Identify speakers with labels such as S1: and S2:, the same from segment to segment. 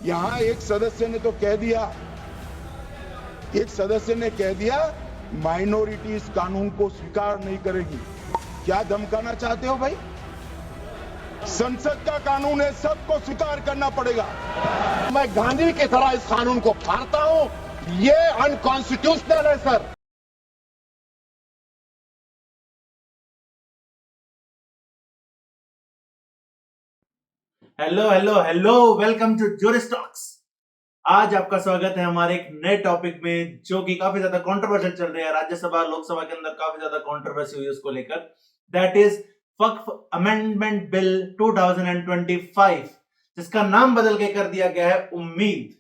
S1: यहां एक सदस्य ने तो कह दिया, एक सदस्य ने कह दिया माइनॉरिटी इस कानून को स्वीकार नहीं करेगी। क्या धमकाना चाहते हो भाई? संसद का कानून है, सबको स्वीकार करना पड़ेगा।
S2: मैं गांधी की तरह इस कानून को फाड़ता हूं। ये अनकॉन्स्टिट्यूशनल है sir.
S3: Hello hello hello, welcome to jurist talks. आज आपका स्वागत है हमारे एक नए टॉपिक में जो कि काफी ज्यादा कंट्रोवर्शियल चल रहा है। राज्यसभा लोकसभा के अंदर काफी ज्यादा कंट्रोवर्सी हुई उसको लेकर, that is Waqf amendment bill 2025, जिसका नाम बदल के कर दिया गया है उम्मीद,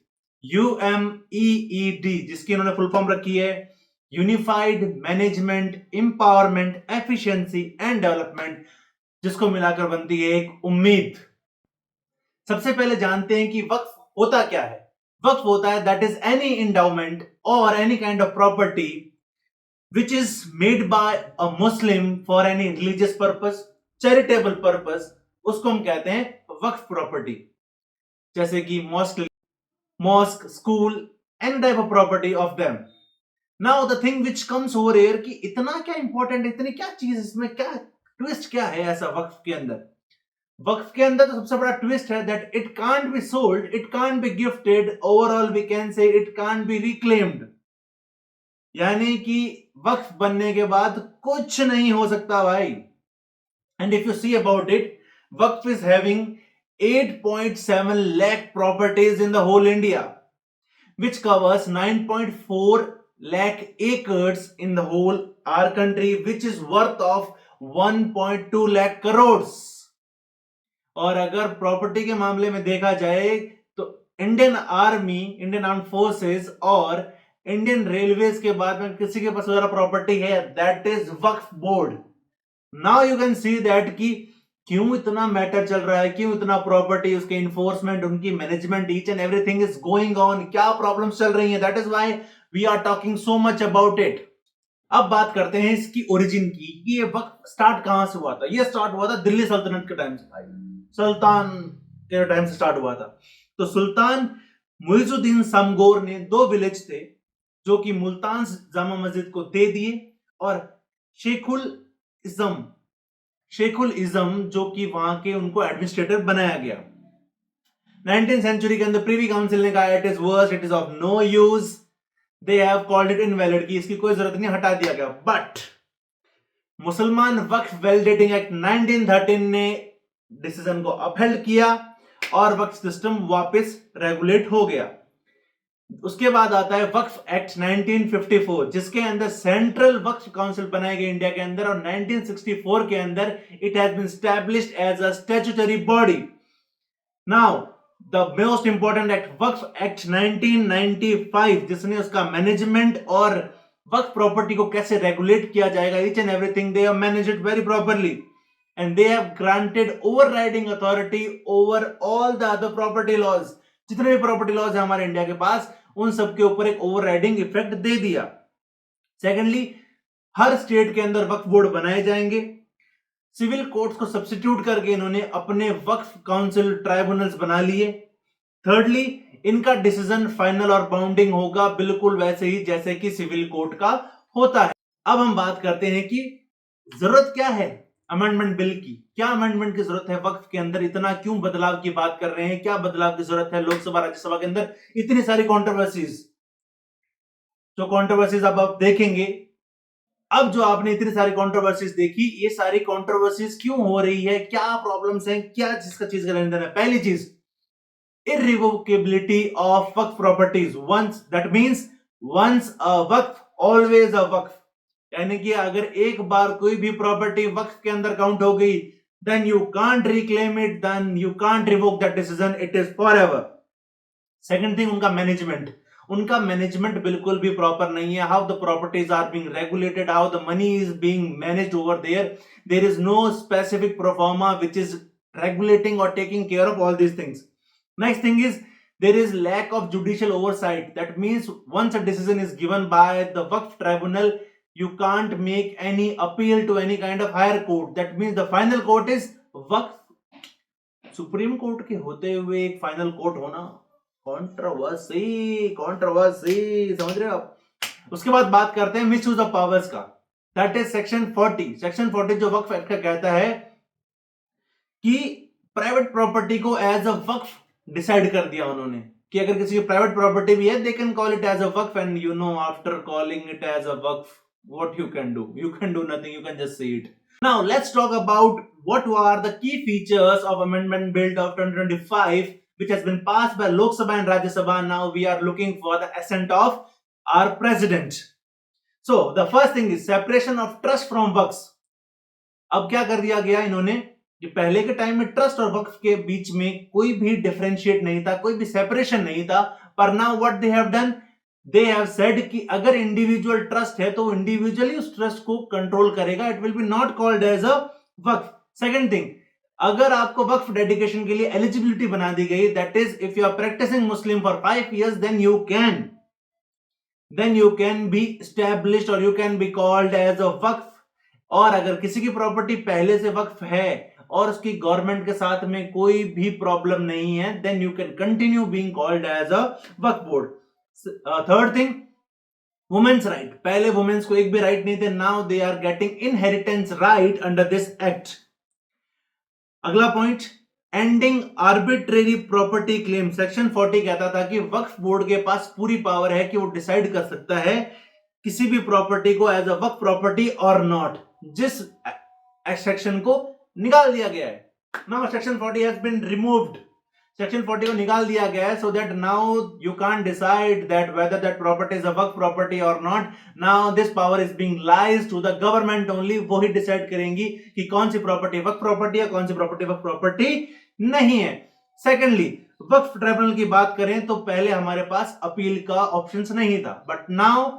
S3: UMEED, जिसकी इन्होंने फुल फॉर्म रखी है unified management empowerment efficiency and development, जिसको मिलाकर बनती है एक उम्मीद। सबसे पहले जानते हैं कि वक्फ होता क्या है। वक्फ होता है दैट इज एनी इंडाउमेंट और any kind of property which is made by a Muslim for any religious purpose, charitable purpose, उसको हम कहते हैं वक्फ प्रॉपर्टी। जैसे कि mosque, school, any type of property of them. Now the thing which comes over here कि इतना क्या इंपॉर्टेंट, इतनी क्या चीज, इसमें क्या ट्विस्ट क्या है ऐसा वक्फ के अंदर। वक्फ के अंदर तो सबसे बड़ा ट्विस्ट है that it can't be sold, it can't be gifted, overall we can say it can't be reclaimed. यानी कि वक्फ बनने के बाद कुछ नहीं हो सकता भाई। And if you see about it, Waqf is having 8.7 lakh properties in the whole India, which covers 9.4 lakh acres in the whole our country, which is worth of 1.2 lakh crores। और अगर प्रॉपर्टी के मामले में देखा जाए तो Indian army, Indian arm forces और Indian railways के बाद में किसी के पास ज्यादा प्रॉपर्टी है, that is Waqf board. Now you can see that कि क्यों इतना मैटर चल रहा है, क्यों इतना प्रॉपर्टी, उसके इन्फोर्समेंट, उनकी management, each and everything is going on, क्या प्रॉब्लम्स चल रही हैं, that is why we are talking so much about it. अब बात करते हैं इसकी ओरिजिन की, कि ये वक्त स्टार्ट कहां से हुआ था। ये स्टार्ट हुआ था दिल्ली सल्तनत के टाइम से भाई, सुल्तान के टाइम से स्टार्ट हुआ था। तो सुल्तान मुइजुद्दीन समगोर ने 2 विलेज थे जो कि मुल्तान जामा मस्जिद को दे दिए, और शेखुल इज़म जो कि वहां के उनको एडमिनिस्ट्रेटर बनाया गया। 19th सेंचुरी के अंदर प्रीवी काउंसिल ने कहा it is worst, it is of no use, they have called it invalid, की इसकी कोई जरूरत नहीं, हटा दिया गया। बट मुसलमान वक्फ वैलिडेटिंग एक्ट 1913 ने डिसीजन को अपहेल्ड किया और वक्फ सिस्टम वापस रेगुलेट हो गया। उसके बाद आता है वक्फ एक्ट 1954, जिसके अंदर सेंट्रल वक्फ काउंसिल बनाया गया इंडिया के अंदर, और 1964 के अंदर it has been established as a statutory body. Now the most important act, वक्फ एक्ट 1995, जिसने उसका मैनेजमेंट और वक्फ प्रॉपर्टी को कैसे रेगुलेट किया जाएगा, each and everything they have managed it very properly, and they have granted overriding authority over all the other property laws। जितने भी प्रॉपर्टी लॉज है हमारे इंडिया के पास, उन सब के ऊपर एक ओवरराइडिंग इफेक्ट दे दिया। सेकेंडली, हर स्टेट के अंदर वक्फ बोर्ड बनाए जाएंगे। सिविल कोर्ट्स को सब्स्टिट्यूट करके इन्होंने अपने वक्फ काउंसिल ट्राइब्यूनल्स बना लिए। थर्डली, इनका डिसीजन फाइनल और बाउंडिंग होगा बिल्कुल वैसे ही जैसे कि सिविल कोर्ट का होता है। अब हम बात करते हैं कि जरूरत क्या है अमेंडमेंट बिल की, क्या अमेंडमेंट की जरूरत है वक्फ के अंदर, इतना क्यों बदलाव की बात कर रहे हैं, क्या बदलाव की जरूरत है लोकसभा राज्यसभा के अंदर, इतनी सारी कंट्रोवर्सीज। जो कंट्रोवर्सीज अब आप देखेंगे, अब जो आपने इतनी सारी कंट्रोवर्सीज देखी, ये सारी कंट्रोवर्सीज क्यों हो रही है, क्या प्रॉब्लम्स हैं, क्या जिसका चीज का लेन देन है। पहली चीज, irrevocability of Waqf properties. once, that means once a Waqf always a वक्फ, यानी कि अगर एक बार कोई भी प्रॉपर्टी वक्फ के अंदर काउंट हो गई, then you can't reclaim it, then you can't revoke that decision, it is forever। Second thing, उनका मैनेजमेंट बिल्कुल भी प्रॉपर नहीं है। How the properties are being regulated, how the money is being managed over there is no specific proforma which is regulating or taking care of all these things। Next thing is there is lack of judicial oversight, that means once a decision is given by the Waqf tribunal, you can't make any appeal to any kind of higher court, that means the final court is Waqf। Supreme court के होते हुए एक final court होना controversy controversy, समझ रहे हो आप? उसके बाद बात करते हैं मिसयूज ऑफ पावर्स का, दैट इज सेक्शन 40। सेक्शन 40 जो वक्फ एक्ट का कहता है कि प्राइवेट प्रॉपर्टी को एज अ वक्फ डिसाइड कर दिया उन्होंने कि अगर किसी की प्राइवेट प्रॉपर्टी भी है, they can call it as a वक्फ, and you know after calling it as a वक्फ what you can do nothing, you can just see it. Now let's talk about what are the key features of amendment bill of 2025 which has been passed by Lok Sabha and Rajya Sabha. Now we are looking for the assent of our president. So the first thing is separation of trust from waqf. अब क्या कर दिया गया इन्होंने कि पहले के time में ट्रस्ट और वक्फ के बीच में कोई भी डिफरेंशिएट नहीं था, कोई भी सेपरेशन नहीं था, पर now what they have done, they have said कि अगर इंडिविजुअल ट्रस्ट है तो वो इंडिविजुअली उस ट्रस्ट को कंट्रोल करेगा, it will be not called as a वक्फ। सेकंड थिंग, अगर आपको वक्फ डेडिकेशन के लिए एलिजिबिलिटी बना दी गई, that is if you are practising Muslim for 5 years then you can be established or you can be called as a वक्फ। और अगर किसी की प्रॉपर्टी पहले से वक्फ है और उसकी गवर्नमेंट के साथ में कोई भी प्रॉब्लम नहीं है, then you can continue being called as a Waqf board. Third thing, women's right, पहले वुमेन्स को एक भी राइट नहीं थे, now they are getting inheritance right under this act. अगला point, ending arbitrary property claim. Section 40 कहता था कि वक्फ बोर्ड के पास पूरी पावर है कि वो डिसाइड कर सकता है किसी भी प्रॉपर्टी को as a Waqf property or not, जिस सेक्शन को निकाल दिया गया है। Now section 40 has been removed, section 40 को निकाल दिया गया है, so that now you can't decide that whether that property is a Waqf property or not. Now this power is being lies to the government only, वो ही decide करेंगी कि कौन सी प्रॉपर्टी वक्फ प्रॉपर्टी है, कौन सी प्रॉपर्टी वक्फ प्रॉपर्टी नहीं है। सेकेंडली, वक्फ tribunal की बात करें तो पहले हमारे पास अपील का ऑप्शंस नहीं था, but now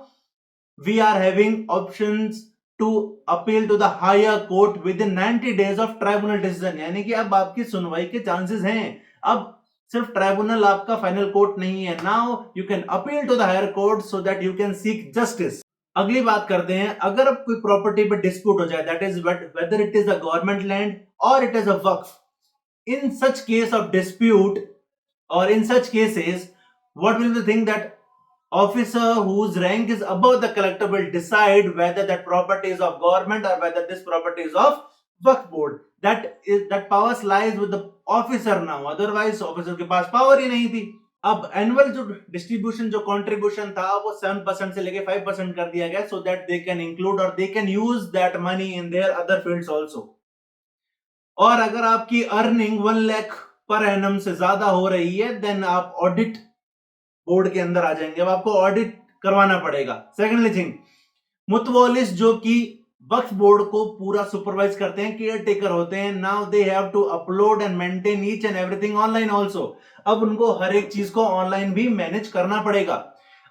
S3: we are having options to appeal to the higher court within 90 days of tribunal decision, यानी कि अब आपकी सुनवाई के चांसेस हैं। अब सिर्फ ट्राइब्यूनल आपका फाइनल कोर्ट नहीं है, now you can appeal to the higher court so that you can seek justice. अगली बात करते हैं, अगर कोई प्रॉपर्टी पे डिस्प्यूट हो जाए, that is whether it is a government land or it is a Waqf, in such case of dispute or in such cases, what will the thing that officer whose rank is above the collector will decide whether that property is of government or whether this property is of waqf board. That power lies with the officer now, otherwise officer के पास power ही नहीं थी। अब annual जो distribution जो contribution था वो 7% से लेके 5% कर दिया गया, so that they can include or they can use that money in their other fields also। और अगर आपकी अर्निंग 1 लाख पर एनम से ज्यादा हो रही है, देन आप ऑडिट बोर्ड के अंदर आ जाएंगे, अब आपको ऑडिट करवाना पड़ेगा। सेकेंडली थिंग, मुतवल्लिस जो कि वक्फ बोर्ड को पूरा सुपरवाइज करते हैं, केयर टेकर होते हैं, now they have to upload and maintain each and everything online also. अब उनको हर एक चीज को ऑनलाइन भी मैनेज करना पड़ेगा,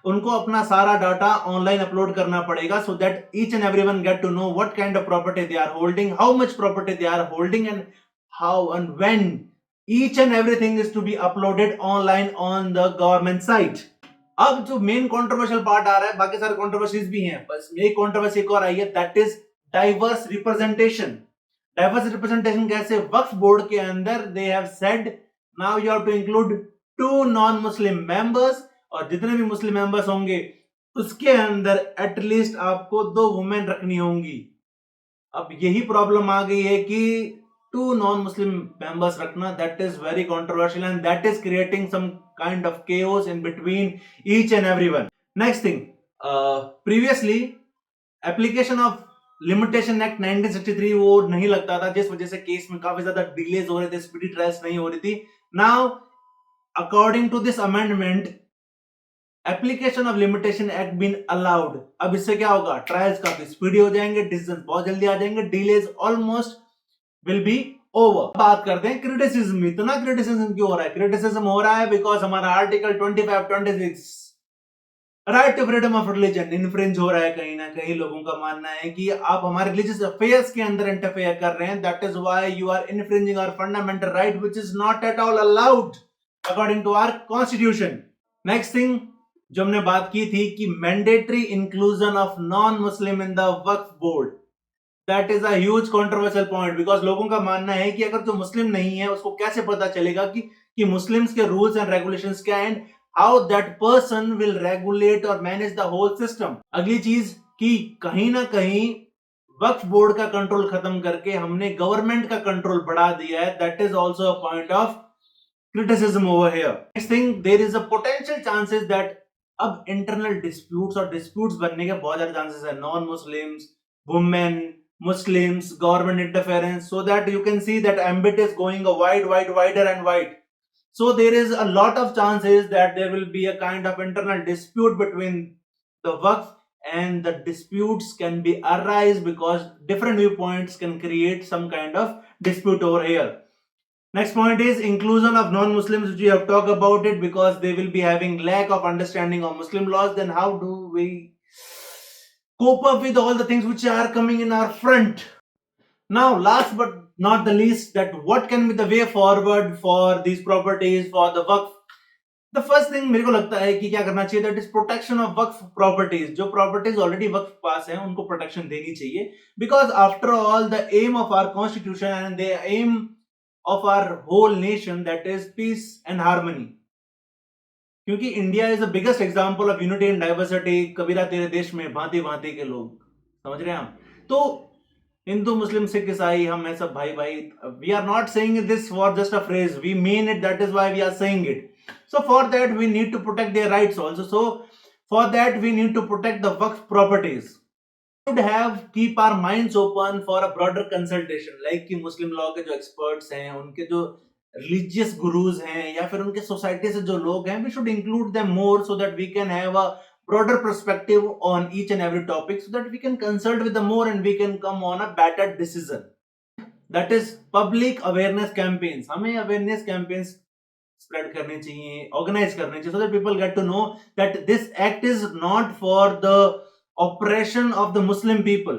S3: उनको अपना सारा डाटा ऑनलाइन अपलोड करना पड़ेगा, so that each and everyone get to know what kind of property they are holding, how much property they are holding, and how and when each and everything is to be uploaded online on the government site। अब जो main controversial part आ रहा है, बाकी सारे controversies भी हैं, बस एक कंट्रोवर्सी एक और आई है, that is diverse representation. Diverse representation कैसे? वक्फ बोर्ड के अंदर they have said now you have to include 2 non Muslim members, और जितने भी मुस्लिम मेंबर्स होंगे उसके अंदर एटलीस्ट आपको 2 वुमेन रखनी होंगी। अब यही प्रॉब्लम आ गई है कि 2 नॉन मुस्लिम मेंबर्स रखना, that is very controversial and that is creating some kind of chaos in between each and everyone। next thing, previously application of limitation act 1963 वो नहीं लगता था, जिस वजह से केस में काफी ज्यादा डिलेज हो रहे थे, स्पीडी ट्रायल्स नहीं हो रही थी। Now according to this amendment, application of limitation act been allowed. अब इससे क्या होगा? ट्रायल्स काफी स्पीडी हो जाएंगे, डिसीजन बहुत जल्दी आ जाएंगे, delays almost will be over. बात करते हैं क्रिटिसिज्म। इतना क्रिटिसिज्म क्यों हो रहा है? क्रिटिसिज्म हो रहा है बिकॉज हमारा article 25-26 right to freedom of religion infringe हो रहा है। कहीं ना कहीं लोगों का मानना है कि आप हमारे रिलीजियस अफेयर्स के अंदर इंटरफेयर कर रहे हैं, that is why you are infringing our fundamental right which is not at all allowed according to our constitution. Next thing जो हमने बात की थी कि mandatory inclusion of non Muslim in the वक्फ board, that is a huge controversial point, because लोगों का मानना है कि अगर जो मुस्लिम नहीं है उसको कैसे पता चलेगा कि कि मुस्लिम्स के रूल्स एंड रेगुलेशंस क्या and how that person will regulate और मैनेज द होल सिस्टम। अगली चीज कि कहीं ना कहीं वक्फ बोर्ड का कंट्रोल खत्म करके हमने गवर्नमेंट का कंट्रोल बढ़ा दिया है, that is also a point of criticism over here. Next thing, there is a potential chances that अब internal disputes और disputes बनने के बहुत ज्यादा chances है, non-Muslims, women, Muslims, government interference, so that you can see that ambit is going a wider and wide. So there is a lot of chances that there will be a kind of internal dispute between the Waqf, and the disputes can be arise because different viewpoints can create some kind of dispute over here. Next point is inclusion of non-Muslims, which we have talked about it, because they will be having lack of understanding of Muslim laws. Then how do we cope up with all the things which are coming in our front? Now, last but not the least, that what can be the way forward for these properties, for the Waqf? The first thing मेरे को लगता है कि क्या करना चाहिए, that is protection of Waqf properties. जो properties already Waqf पास हैं उनको protection देनी चाहिए, because after all the aim of our constitution and the aim of our whole nation, that is peace and harmony. क्योंकि India is the biggest example of unity and diversity. Kabira तेरे देश में भांति भांति के लोग, समझ रहे हैं हम। तो हिंदू मुस्लिम सिख ईसाई हम हैं सब भाई भाई। We are not saying this for just a phrase, we mean it, that is why we are saying it. So for that we need to protect their rights also. So for that we need to protect the वक्फ properties. should have keep our minds open for a broader consultation, like कि मुस्लिम law के जो experts हैं, उनके जो religious gurus हैं, या फिर उनके सोसाइटी से जो लोग हैं, we should include them more so that we can have a broader perspective on each and every topic, so that we can consult with them more and we can come on a better decision. That is public awareness campaigns. हमें awareness campaigns spread करने चाहिए, organize करने चाहिए, so that people get to know that this act is not for the oppression of the Muslim people.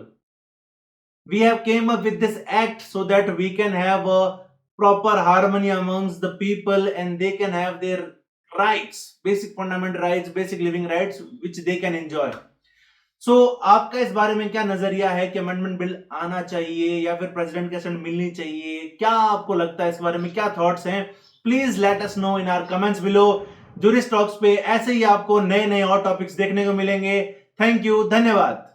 S3: We have came up with this act so that we can have a proper harmony amongst the people and they can have their rights, basic fundamental rights, basic living rights which they can enjoy. So आपका इस बारे में क्या नजरिया है कि amendment bill आना चाहिए या फिर प्रेसिडेंट के सेंड मिलनी चाहिए? क्या आपको लगता है इस बारे में, क्या थॉट्स हैं? Please let us know in our comments below. Jurist talks पे ऐसे ही आपको नए नए और टॉपिक्स देखने को मिलेंगे। थैंक यू, धन्यवाद।